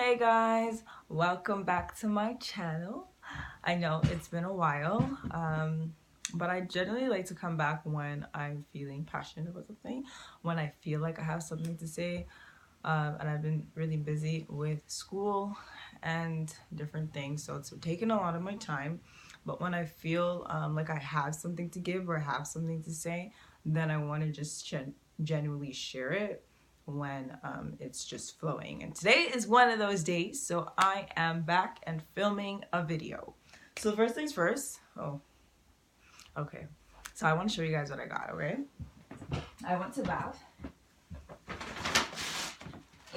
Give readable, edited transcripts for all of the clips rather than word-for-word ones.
Hey guys, welcome back to my channel. I know it's been a while, but I generally like to come back when I'm feeling passionate about something, when I feel like I have something to say, and I've been really busy with school and different things, so it's taken a lot of my time. But when I feel like I have something to give or have something to say, then I want to just genuinely share it when it's just flowing. And today is one of those days, so I am back and filming a video. So first things first. Oh, okay. So I want to show you guys what I got, okay? I went to Bath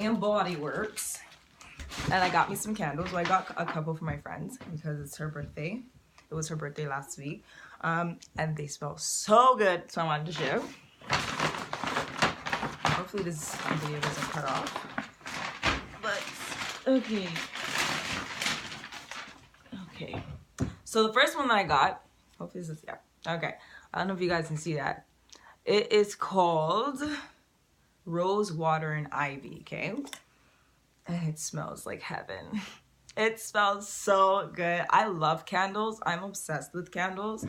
and Body Works, and I got me some candles. Well, I got a couple for my friends because it's her birthday. It was her birthday last week, and they smell so good, so I wanted to share. Hopefully this video doesn't cut off. But okay. So the first one that I got, hopefully this is, yeah. Okay. I don't know if you guys can see that. It is called Rose Water and Ivy, okay? And it smells like heaven. It smells so good. I love candles. I'm obsessed with candles.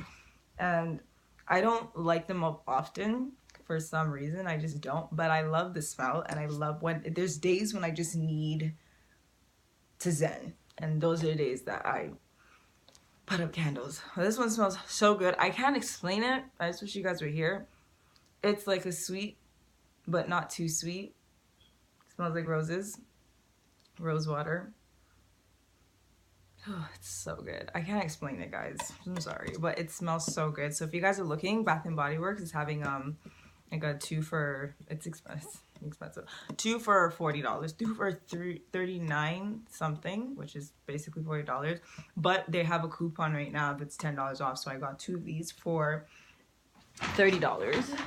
And I don't light them up often for some reason. I just don't. But I love the smell. And I love when there's days when I just need to zen. And those are the days that I put up candles. Well, this one smells so good. I can't explain it. I just wish you guys were here. It's like a sweet, but not too sweet. It smells like roses. Rose water. Oh, it's so good. I can't explain it, guys. I'm sorry, but it smells so good. So if you guys are looking, Bath and Body Works is having like a two for, it's expensive. 2 for $40, 2 for $39 something, which is basically $40. But they have a coupon right now that's $10 off, so I got 2 of these for $30.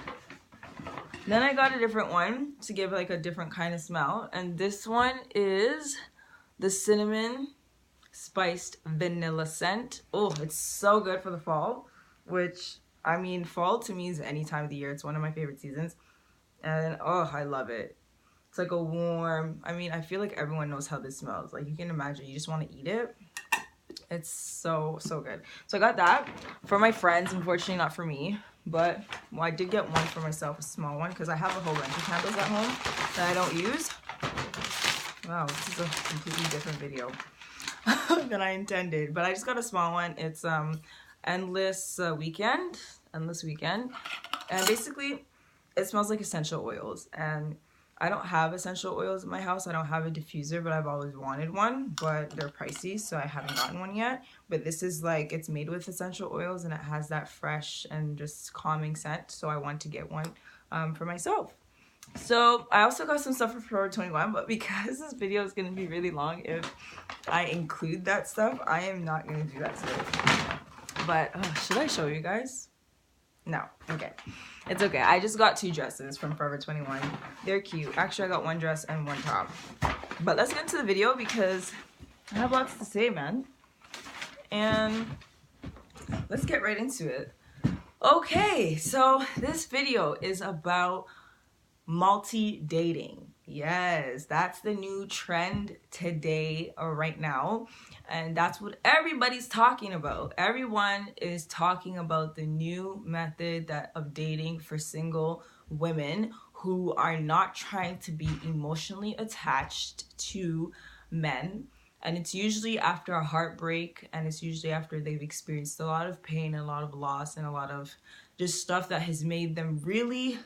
Then I got a different one to give like a different kind of smell, and this one is the cinnamon spiced vanilla scent. Oh, it's so good for the fall, which, I mean, fall to me is any time of the year. It's one of my favorite seasons, and oh, I love it. It's like a warm, I mean, I feel like everyone knows how this smells. Like, you can imagine, you just want to eat it. It's so good. So I got that for my friends, unfortunately not for me, but well, I did get one for myself, a small one, because I have a whole bunch of candles at home that I don't use. Wow, this is a completely different video than I intended, but I just got a small one. It's Endless Weekend, and basically it smells like essential oils. And I don't have essential oils in my house. I don't have a diffuser, but I've always wanted one, but they're pricey, so I haven't gotten one yet. But this is like, it's made with essential oils, and it has that fresh and just calming scent, so I want to get one for myself. So I also got some stuff for Forever 21, but because this video is going to be really long, if I include that stuff, I am not going to do that today. But should I show you guys? No. Okay. It's okay. I just got 2 dresses from Forever 21. They're cute. Actually, I got 1 dress and 1 top. But let's get into the video because I have lots to say, man. And let's get right into it. Okay, so this video is about multi-dating. Yes, that's the new trend today or right now, and that's what everybody's talking about. Everyone is talking about the new method of dating for single women who are not trying to be emotionally attached to men. And it's usually after a heartbreak, and it's usually after they've experienced a lot of pain, a lot of loss, and a lot of just stuff that has made them really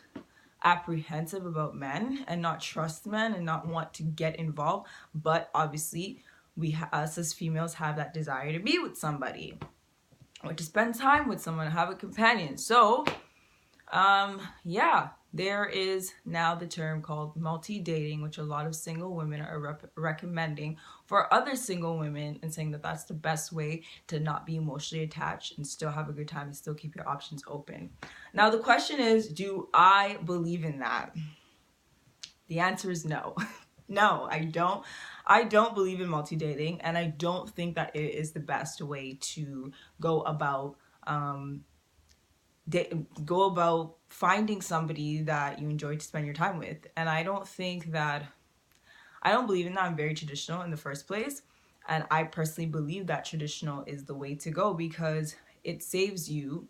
apprehensive about men and not trust men and not want to get involved. But obviously us as females have that desire to be with somebody or to spend time with someone, have a companion. So yeah, there is now the term called multi-dating, which a lot of single women are recommending for other single women, and saying that that's the best way to not be emotionally attached and still have a good time and still keep your options open. Now the question is, do I believe in that? The answer is no. No, I don't. I don't believe in multi-dating, and I don't think that it is the best way to go about finding somebody that you enjoy to spend your time with. And I I don't believe in that. I'm very traditional in the first place. And I personally believe that traditional is the way to go because it saves you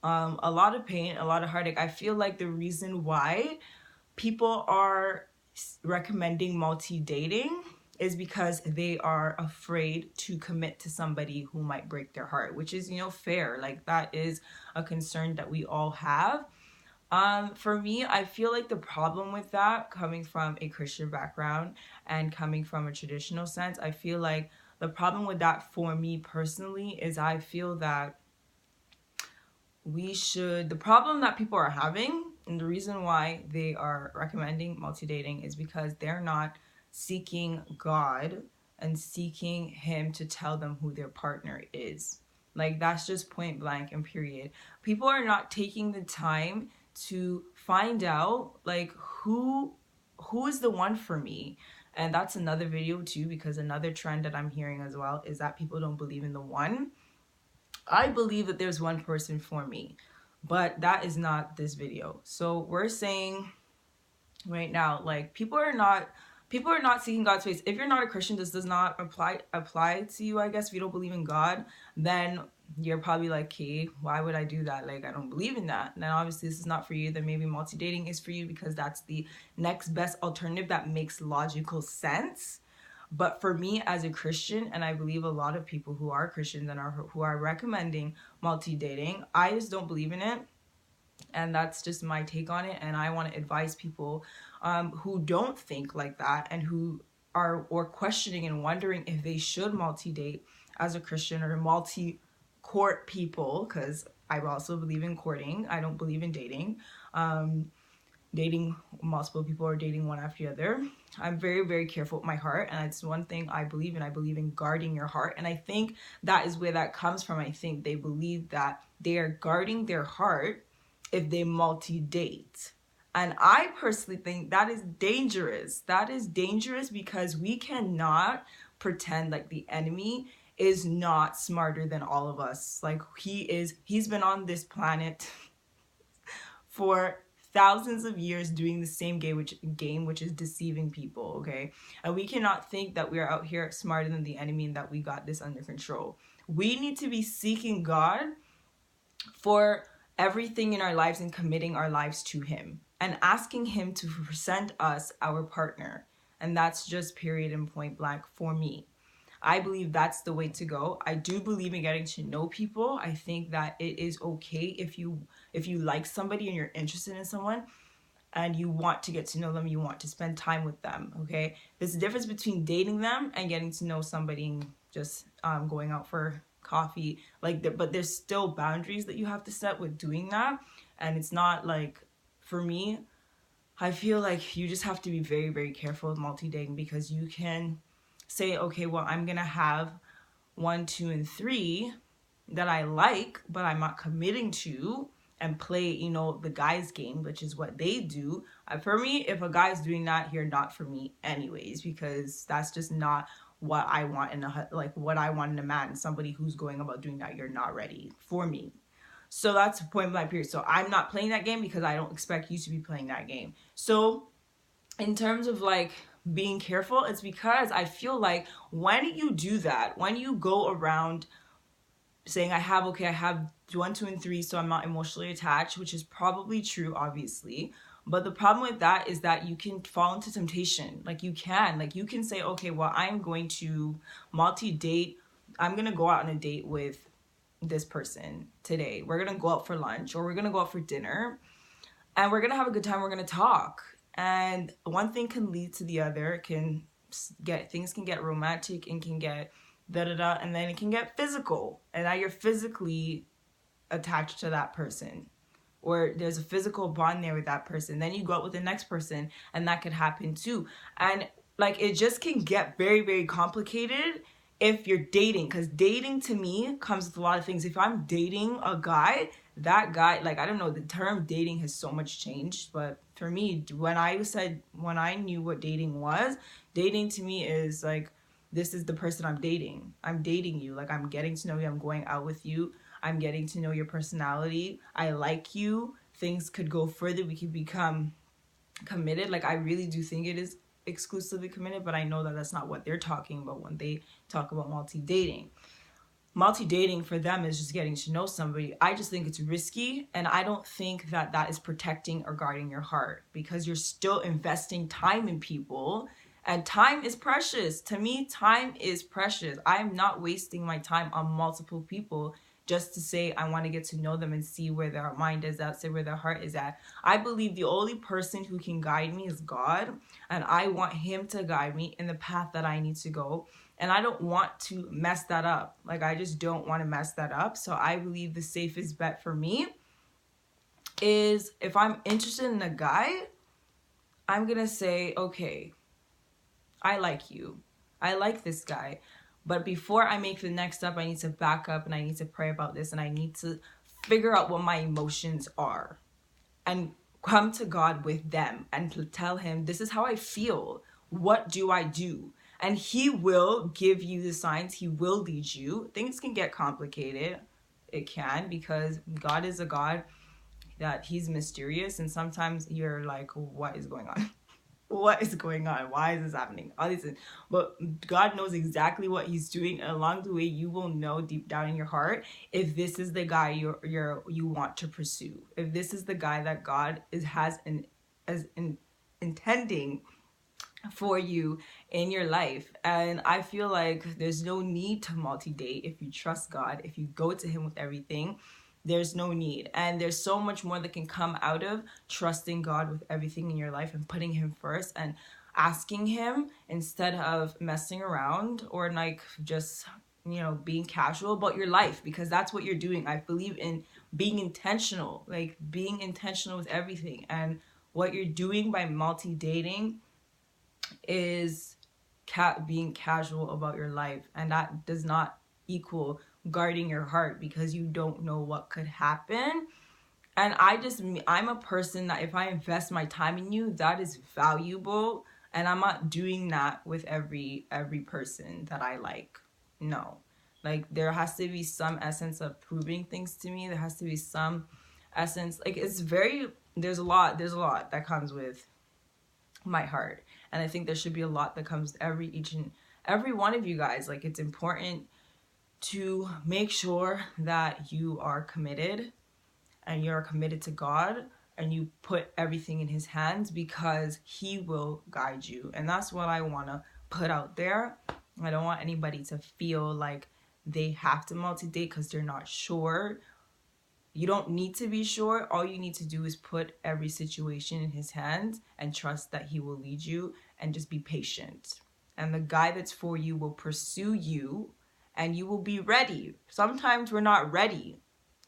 a lot of pain, a lot of heartache. I feel like the reason why people are recommending multi-dating is because they are afraid to commit to somebody who might break their heart, which is, fair. Like, that is a concern that we all have. For me, I feel like the problem with that, coming from a Christian background and coming from a traditional sense, I feel like the problem with that for me personally is I feel that the problem that people are having and the reason why they are recommending multi-dating is because they're not seeking God and seeking him to tell them who their partner is. Like, that's just point blank and period. People are not taking the time to find out, like, who is the one for me. And that's another video too, because another trend that I'm hearing as well is that people don't believe in the one. I believe that there's one person for me, but that is not this video. So we're saying right now, like, people are not seeking God's face. If you're not a Christian, this does not apply to you, I guess. If you don't believe in God, then you're probably like, okay, why would I do that? Like, I don't believe in that. And then obviously this is not for you. Then maybe multi-dating is for you because that's the next best alternative that makes logical sense. But for me as a Christian, and I believe a lot of people who are Christians and who are recommending multi-dating, I just don't believe in it. And that's just my take on it. And I want to advise people who don't think like that and who are questioning and wondering if they should multi-date as a Christian or multi-court people, because I also believe in courting. I don't believe in dating. Dating multiple people or dating one after the other. I'm very, very careful with my heart, and it's one thing I believe in. I believe in guarding your heart, and I think that is where that comes from. I think they believe that they are guarding their heart if they multi-date. And I personally think that is dangerous. That is dangerous because we cannot pretend like the enemy is not smarter than all of us. Like, he's been on this planet for thousands of years doing the same game, which is deceiving people, okay? And we cannot think that we are out here smarter than the enemy and that we got this under control. We need to be seeking God for everything in our lives and committing our lives to him and asking him to present us our partner. And that's just period and point blank for me. I believe that's the way to go. I do believe in getting to know people. I think that it is okay if you like somebody and you're interested in someone and you want to get to know them, you want to spend time with them, okay? There's a difference between dating them and getting to know somebody and just going out for coffee. But there's still boundaries that you have to set with doing that. And it's not like, for me, I feel like you just have to be very, very careful with multi-dating because you can say, okay, well, I'm gonna have 1, 2, and 3 that I like, but I'm not committing to, and play, the guy's game, which is what they do. For me, if a guy's doing that, you're not for me anyways, because that's just not what I want what I want in a man. Somebody who's going about doing that, you're not ready for me. So that's point blank period. So I'm not playing that game because I don't expect you to be playing that game. So in terms of like being careful, it's because I feel like when you do that, when you go around saying I have 1, 2, and 3, so I'm not emotionally attached, which is probably true, obviously. But the problem with that is that you can fall into temptation. You can say, okay, well, I'm going to multi-date. I'm going to go out on a date with this person today. We're going to go out for lunch or we're going to go out for dinner and we're going to have a good time. We're going to talk. And one thing can lead to the other. Things can get romantic and can get and then it can get physical. And now you're physically attached to that person. Or there's a physical bond there with that person. Then you go out with the next person and that could happen too. And it just can get very, very complicated if you're dating. Because dating to me comes with a lot of things. If I'm dating a guy, that guy, I don't know, the term dating has so much changed. But for me, when I knew what dating was, dating to me is this is the person I'm dating. I'm dating you. I'm getting to know you. I'm going out with you. I'm getting to know your personality. I like you. Things could go further. We could become committed. I really do think it is exclusively committed, but I know that that's not what they're talking about when they talk about multi-dating. Multi-dating for them is just getting to know somebody. I just think it's risky, and I don't think that that is protecting or guarding your heart, because you're still investing time in people, and time is precious. To me, time is precious. I'm not wasting my time on multiple people just to say I want to get to know them and see where their mind is at, see where their heart is at. I believe the only person who can guide me is God, and I want him to guide me in the path that I need to go. And I don't want to mess that up. Like, I just don't want to mess that up. So I believe the safest bet for me is, if I'm interested in a guy, I'm going to say, okay, I like you. I like this guy. But before I make the next step, I need to back up and I need to pray about this, and I need to figure out what my emotions are and come to God with them and to tell him, this is how I feel. What do I do? And he will give you the signs. He will lead you. Things can get complicated. It can, because God is a God that he's mysterious. And sometimes you're like, what is going on? What is going on? Why is this happening? All these things. But God knows exactly what he's doing. And along the way, you will know deep down in your heart if this is the guy you want to pursue. If this is the guy that God intending for you in your life. And I feel like there's no need to multi-date if you trust God. If you go to him with everything, there's no need. And there's so much more that can come out of trusting God with everything in your life and putting him first and asking him instead of messing around or like just, you know, being casual about your life, because that's what you're doing. I believe in being intentional, like being intentional with everything. And what you're doing by multi-dating is being casual about your life, and that does not equal guarding your heart, because you don't know what could happen. And I'm a person that if I invest my time in you, that is valuable, and I'm not doing that with every person that I like. No, like there has to be some essence of proving things to me. There has to be some essence, like there's a lot that comes with my heart. And I think there should be a lot that comes with each and every one of you guys. Like, it's important to make sure that you are committed and you're committed to God and you put everything in his hands, because he will guide you. And that's what I want to put out there. I don't want anybody to feel like they have to multi-date because they're not sure. You don't need to be sure. All you need to do is put every situation in his hands and trust that he will lead you, and just be patient. And the guy that's for you will pursue you, and you will be ready. Sometimes we're not ready,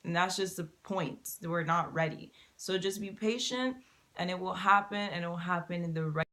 and that's just the point. We're not ready. So just be patient, and it will happen, and it will happen in the right